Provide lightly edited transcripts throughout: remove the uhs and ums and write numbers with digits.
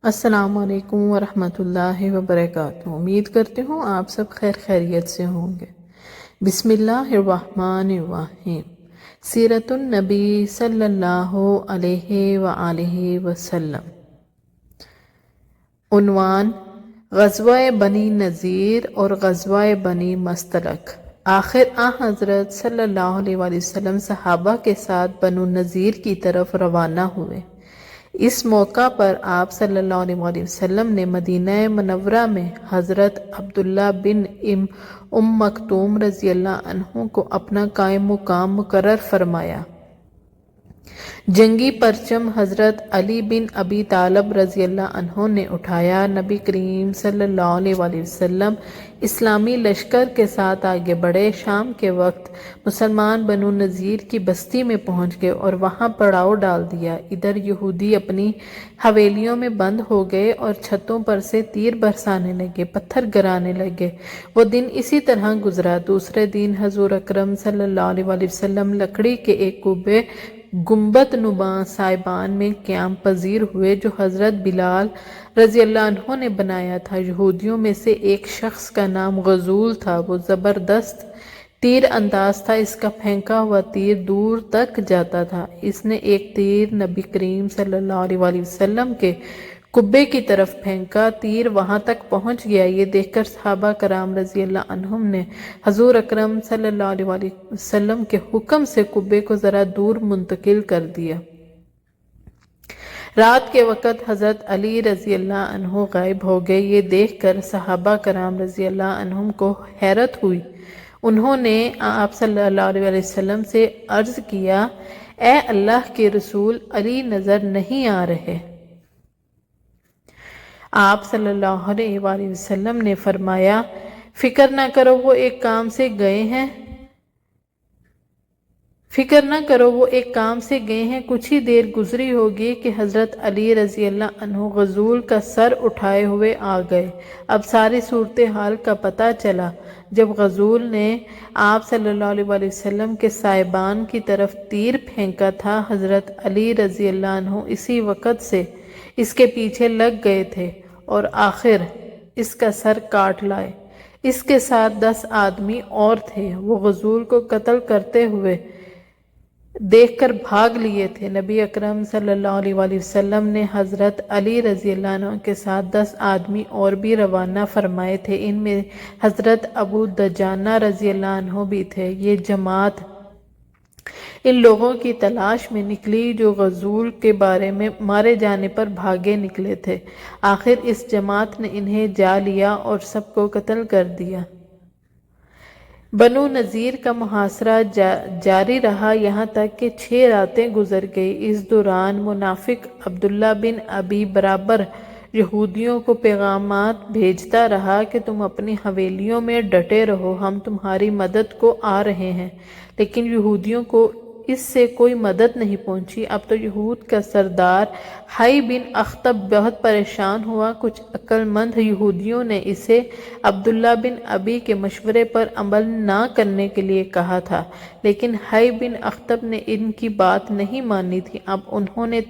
السلام علیکم ورحمۃ اللہ وبرکاتہ۔ امید کرتے ہوں آپ سب خیر خیریت سے ہوں گے۔ بسم اللہ الرحمن الرحیم۔ سیرت النبی صلی اللہ علیہ وآلہ وسلم۔ عنوان: غزوہ بنی نذیر اور غزوہ بنی مستلق۔ آخر حضرت صلی اللہ علیہ وآلہ وسلم صحابہ کے ساتھ بنو نذیر کی طرف روانہ ہوئے۔ اس موقع پر آپ صلی اللہ علیہ وآلہ وسلم نے مدینہ منورہ میں حضرت عبداللہ بن مکتوم رضی اللہ عنہ کو اپنا قائم مقام مقرر فرمایا۔ جنگی پرچم حضرت علی بن ابی طالب رضی اللہ عنہ نے اٹھایا۔ نبی کریم صلی اللہ علیہ وآلہ وسلم اسلامی لشکر کے ساتھ آگے بڑھے۔ شام کے وقت مسلمان بنو نذیر کی بستی میں پہنچ گئے اور وہاں پڑاؤ ڈال دیا۔ ادھر یہودی اپنی حویلیوں میں بند ہو گئے اور چھتوں پر سے تیر برسانے لگے، پتھر گرانے لگے۔ وہ دن اسی طرح گزرا۔ دوسرے دن حضور اکرم صلی اللہ علیہ وآلہ وسلم لکڑی کے ایک قبے گنبد نما سائبان میں قیام پذیر ہوئے جو حضرت بلال رضی اللہ عنہ نے بنایا تھا۔ یہودیوں میں سے ایک شخص کا نام غزول تھا۔ وہ زبردست تیر انداز تھا، اس کا پھینکا ہوا تیر دور تک جاتا تھا۔ اس نے ایک تیر نبی کریم صلی اللہ علیہ وآلہ وسلم کے قبے کی طرف پھینکا، تیر وہاں تک پہنچ گیا۔ یہ دیکھ کر صحابہ کرام رضی اللہ عنہم نے حضور اکرم صلی اللہ علیہ وآلہ وسلم کے حکم سے قبے کو ذرا دور منتقل کر دیا۔ رات کے وقت حضرت علی رضی اللہ عنہ غائب ہو گئے۔ یہ دیکھ کر صحابہ کرام رضی اللہ عنہم کو حیرت ہوئی۔ انہوں نے آپ صلی اللہ علیہ وآلہ وسلم سے عرض کیا، اے اللہ کے رسول، علی نظر نہیں آ رہے۔ آپ صلی اللہ علیہ وآلہ وسلم نے فرمایا، فکر نہ کرو وہ ایک کام سے گئے ہیں۔ کچھ ہی دیر گزری ہوگی کہ حضرت علی رضی اللہ عنہ غزول کا سر اٹھائے ہوئے آ گئے۔ اب ساری صورتحال کا پتہ چلا۔ جب غزول نے آپ صلی اللہ علیہ وآلہ وسلم کے سائبان کی طرف تیر پھینکا تھا، حضرت علی رضی اللہ عنہ اسی وقت سے اس کے پیچھے لگ گئے تھے اور آخر اس کا سر کاٹ لائے۔ اس کے ساتھ 10 آدمی اور تھے۔ وہ غزول کو قتل کرتے ہوئے دیکھ کر بھاگ لیے تھے۔ نبی اکرم صلی اللہ علیہ وآلہ وسلم نے حضرت علی رضی اللہ عنہ کے ساتھ 10 آدمی اور بھی روانہ فرمائے تھے۔ ان میں حضرت ابو دجانہ رضی اللہ عنہ بھی تھے۔ یہ جماعت ان لوگوں کی تلاش میں نکلی جو غزول کے بارے میں مارے جانے پر بھاگے نکلے تھے۔ آخر اس جماعت نے انہیں جا لیا اور سب کو قتل کر دیا۔ بنو نذیر کا محاصرہ جاری رہا یہاں تک کہ 6 راتیں گزر گئی۔ اس دوران منافق عبداللہ بن ابی برابر یہودیوں کو پیغامات بھیجتا رہا کہ تم اپنی حویلیوں میں ڈٹے رہو، ہم تمہاری مدد کو آ رہے ہیں۔ لیکن یہودیوں کو اس سے کوئی مدد نہیں پہنچی۔ اب تو یہود کا سردار حی بن اخطب بہت پریشان ہوا۔ کچھ عقل مند یہودیوں نے اسے عبداللہ بن ابی کے مشورے پر عمل نہ کرنے کے لیے کہا تھا، لیکن حی بن اخطب نے ان کی بات نہیں مانی تھی۔ اب انہوں نے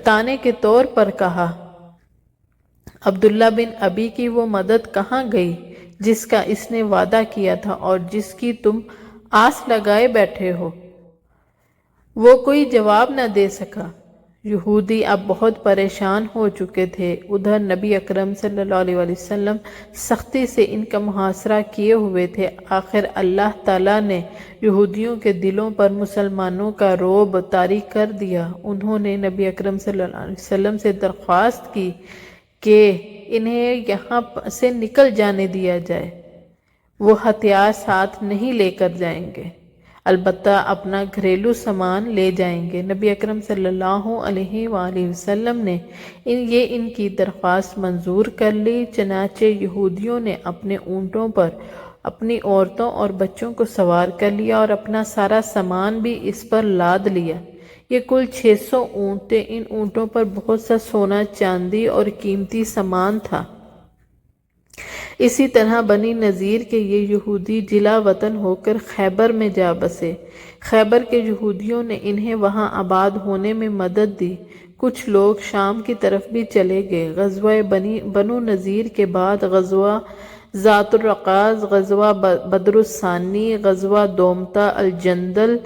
تانے کے طور پر کہا، عبداللہ بن ابی کی وہ مدد کہاں گئی جس کا اس نے وعدہ کیا تھا اور جس کی تم آس لگائے بیٹھے ہو؟ وہ کوئی جواب نہ دے سکا۔ یہودی اب بہت پریشان ہو چکے تھے۔ ادھر نبی اکرم صلی اللہ علیہ وآلہ وسلم سختی سے ان کا محاصرہ کیے ہوئے تھے۔ آخر اللہ تعالیٰ نے یہودیوں کے دلوں پر مسلمانوں کا رعب طاری کر دیا۔ انہوں نے نبی اکرم صلی اللہ علیہ وسلم سے درخواست کی کہ انہیں یہاں سے نکل جانے دیا جائے۔ وہ ہتھیار ساتھ نہیں لے کر جائیں گے، البتہ اپنا گھریلو سامان لے جائیں گے۔ نبی اکرم صلی اللہ علیہ وآلہ وسلم نے ان کی درخواست منظور کر لی۔ چنانچہ یہودیوں نے اپنے اونٹوں پر اپنی عورتوں اور بچوں کو سوار کر لیا اور اپنا سارا سامان بھی اس پر لاد لیا۔ یہ کل 600 اونٹ تھے۔ ان اونٹوں پر بہت سا سونا، چاندی اور قیمتی سامان تھا۔ اسی طرح بنی نذیر کے یہ یہودی جلا وطن ہو کر خیبر میں جا بسے۔ خیبر کے یہودیوں نے انہیں وہاں آباد ہونے میں مدد دی۔ کچھ لوگ شام کی طرف بھی چلے گئے۔ غزوہ بنو نذیر کے بعد غزوہ ذات الرقاص، غزوہ بدر الثانی، غزوہ دومتا الجندل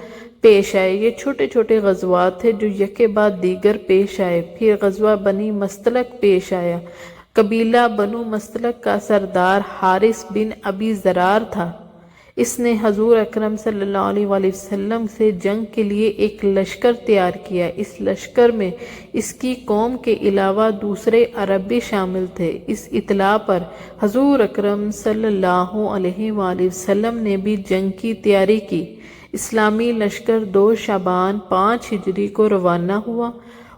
پیش آئے۔ یہ چھوٹے چھوٹے غزوات تھے جو یکے بعد دیگر پیش آئے۔ پھر غزوہ بنی مستلق پیش آیا۔ قبیلہ بنو مستلق کا سردار حارث بن ابی ضرار تھا۔ اس نے حضور اکرم صلی اللہ علیہ وآلہ وسلم سے جنگ کے لیے ایک لشکر تیار کیا۔ اس لشکر میں اس کی قوم کے علاوہ دوسرے عرب بھی شامل تھے۔ اس اطلاع پر حضور اکرم صلی اللہ علیہ وآلہ وسلم نے بھی جنگ کی تیاری کی۔ اسلامی لشکر 2 شعبان 5 ہجری کو روانہ ہوا۔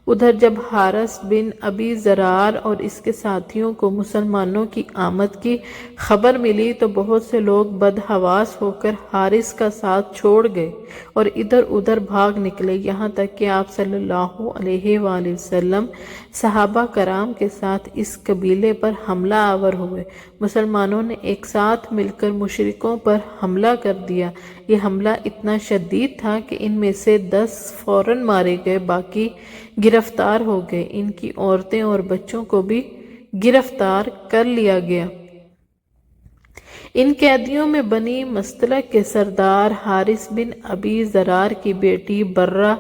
ادھر جب حارث بن ابی ضرار اور اس کے ساتھیوں کو مسلمانوں کی آمد کی خبر ملی تو بہت سے لوگ بدحواس ہو کر حارث کا ساتھ چھوڑ گئے اور ادھر ادھر بھاگ نکلے، یہاں تک کہ آپ صلی اللہ علیہ وآلہ وسلم صحابہ کرام کے ساتھ اس قبیلے پر حملہ آور ہوئے۔ مسلمانوں نے ایک ساتھ مل کر مشرکوں پر حملہ کر دیا۔ یہ حملہ اتنا شدید تھا کہ ان میں سے 10 فوراً مارے گئے، باقی گرفتار ہو گئے۔ ان کی عورتیں اور بچوں کو بھی گرفتار کر لیا گیا۔ ان قیدیوں میں بنی مستلق کے سردار حارث بن ابی ضرار کی بیٹی برہ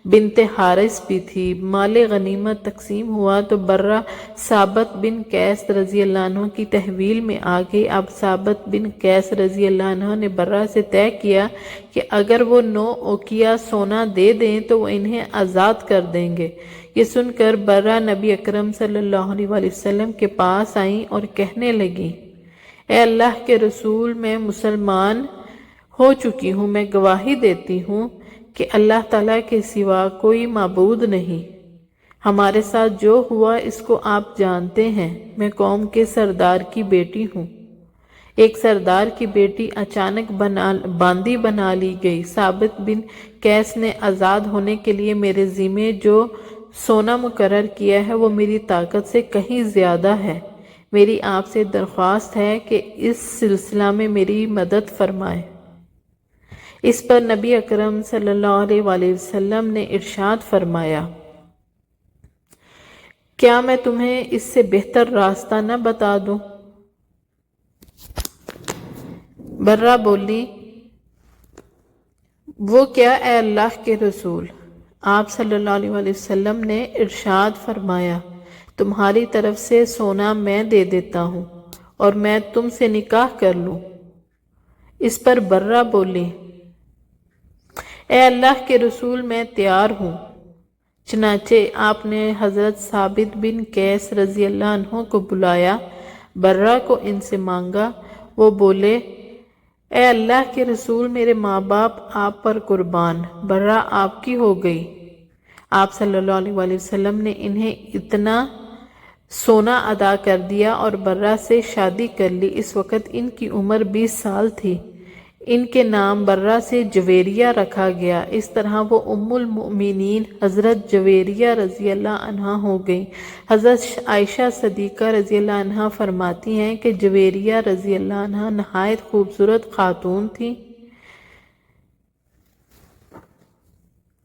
بنت حارث بھی تھی۔ مال غنیمت تقسیم ہوا تو برہ ثابت بن قیس رضی اللہ عنہ کی تحویل میں آ گئی۔ اب ثابت بن قیس رضی اللہ عنہ نے برہ سے طے کیا کہ اگر وہ 9 اوقیہ سونا دے دیں تو وہ انہیں آزاد کر دیں گے۔ یہ سن کر برہ نبی اکرم صلی اللہ علیہ وآلہ وسلم کے پاس آئیں اور کہنے لگیں، اے اللہ کے رسول، میں مسلمان ہو چکی ہوں۔ میں گواہی دیتی ہوں کہ اللہ تعالیٰ کے سوا کوئی معبود نہیں۔ ہمارے ساتھ جو ہوا اس کو آپ جانتے ہیں۔ میں قوم کے سردار کی بیٹی ہوں۔ ایک سردار کی بیٹی اچانک باندی بنا لی گئی۔ ثابت بن قیس نے آزاد ہونے کے لیے میرے ذمے جو سونا مقرر کیا ہے وہ میری طاقت سے کہیں زیادہ ہے۔ میری آپ سے درخواست ہے کہ اس سلسلہ میں میری مدد فرمائیں۔ اس پر نبی اکرم صلی اللہ علیہ وآلہ وسلم نے ارشاد فرمایا، کیا میں تمہیں اس سے بہتر راستہ نہ بتا دوں؟ برہ بولی، وہ کیا اے اللہ کے رسول؟ آپ صلی اللہ علیہ وآلہ وسلم نے ارشاد فرمایا، تمہاری طرف سے سونا میں دے دیتا ہوں اور میں تم سے نکاح کر لوں۔ اس پر برہ بولی، اے اللہ کے رسول، میں تیار ہوں۔ چنانچہ آپ نے حضرت ثابت بن قیس رضی اللہ عنہ کو بلایا، برہ کو ان سے مانگا۔ وہ بولے، اے اللہ کے رسول، میرے ماں باپ آپ پر قربان۔ برہ آپ کی ہو گئی۔ آپ صلی اللہ علیہ وآلہ وسلم نے انہیں اتنا سونا ادا کر دیا اور برہ سے شادی کر لی۔ اس وقت ان کی عمر 20 سال تھی۔ ان کے نام برہ سے جویریہ رکھا گیا۔ اس طرح وہ ام المؤمنین حضرت جویریہ رضی اللہ عنہا ہو گئی۔ حضرت عائشہ صدیقہ رضی اللہ عنہا فرماتی ہیں کہ جویریہ رضی اللہ عنہا نہایت خوبصورت خاتون تھی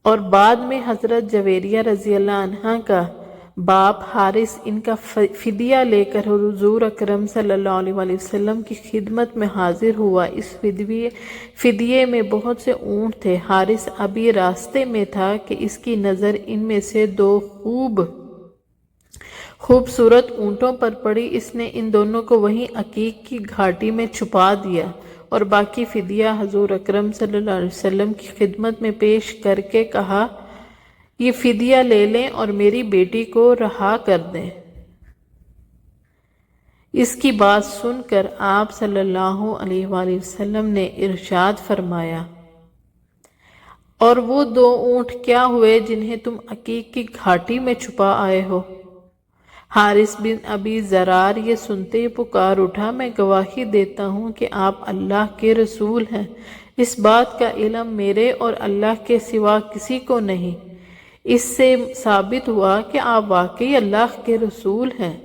اور بعد میں حضرت جویریہ رضی اللہ عنہا کا باپ حارث ان کا فدیہ لے کر حضور اکرم صلی اللہ علیہ وآلہ وسلم کی خدمت میں حاضر ہوا۔ اس فدیے میں بہت سے اونٹ تھے۔ حارث ابھی راستے میں تھا کہ اس کی نظر ان میں سے 2 خوبصورت اونٹوں پر پڑی۔ اس نے ان دونوں کو وہیں عقیق کی گھاٹی میں چھپا دیا اور باقی فدیہ حضور اکرم صلی اللہ علیہ وسلم کی خدمت میں پیش کر کے کہا، یہ فدیہ لے لیں اور میری بیٹی کو رہا کر دیں۔ اس کی بات سن کر آپ صلی اللہ علیہ وآلہ وسلم نے ارشاد فرمایا، اور وہ 2 اونٹ کیا ہوئے جنہیں تم عقیق کی گھاٹی میں چھپا آئے ہو؟ حارث بن ابی ضرار یہ سنتے ہی پکار اٹھا، میں گواہی دیتا ہوں کہ آپ اللہ کے رسول ہیں۔ اس بات کا علم میرے اور اللہ کے سوا کسی کو نہیں۔ اس سے ثابت ہوا کہ آپ واقعی اللہ کے رسول ہیں۔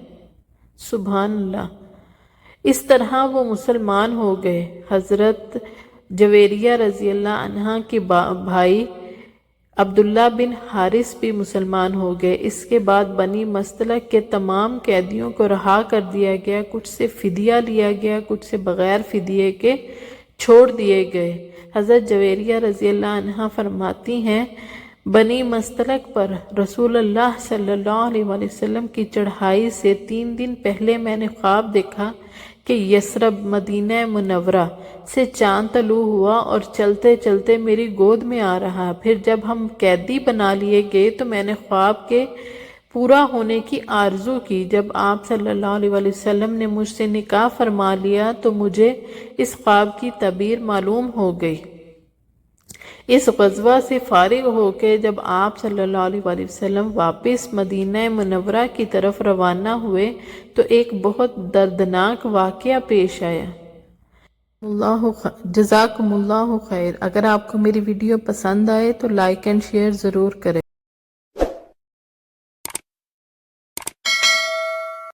سبحان اللہ۔ اس طرح وہ مسلمان ہو گئے۔ حضرت جویریہ رضی اللہ عنہا کے بھائی عبداللہ بن حارث بھی مسلمان ہو گئے۔ اس کے بعد بنی مستلق کے تمام قیدیوں کو رہا کر دیا گیا، کچھ سے فدیہ لیا گیا، کچھ سے بغیر فدیے کے چھوڑ دیے گئے۔ حضرت جویریہ رضی اللہ عنہا فرماتی ہیں بنی مستلق پر رسول اللہ صلی اللہ علیہ وآلہ وسلم کی چڑھائی سے 3 دن پہلے میں نے خواب دیکھا کہ یثرب مدینہ منورہ سے چاند طلوع ہوا اور چلتے چلتے میری گود میں آ رہا۔ پھر جب ہم قیدی بنا لیے گئے تو میں نے خواب کے پورا ہونے کی آرزو کی۔ جب آپ صلی اللہ علیہ وآلہ وسلم نے مجھ سے نکاح فرما لیا تو مجھے اس خواب کی تعبیر معلوم ہو گئی۔ اس غزوہ سے فارغ ہو کے جب آپ صلی اللہ علیہ وآلہ وسلم واپس مدینہ منورہ کی طرف روانہ ہوئے تو ایک بہت دردناک واقعہ پیش آیا۔ جزاکم اللہ خیر۔ اگر آپ کو میری ویڈیو پسند آئے تو لائک اینڈ شیئر ضرور کریں۔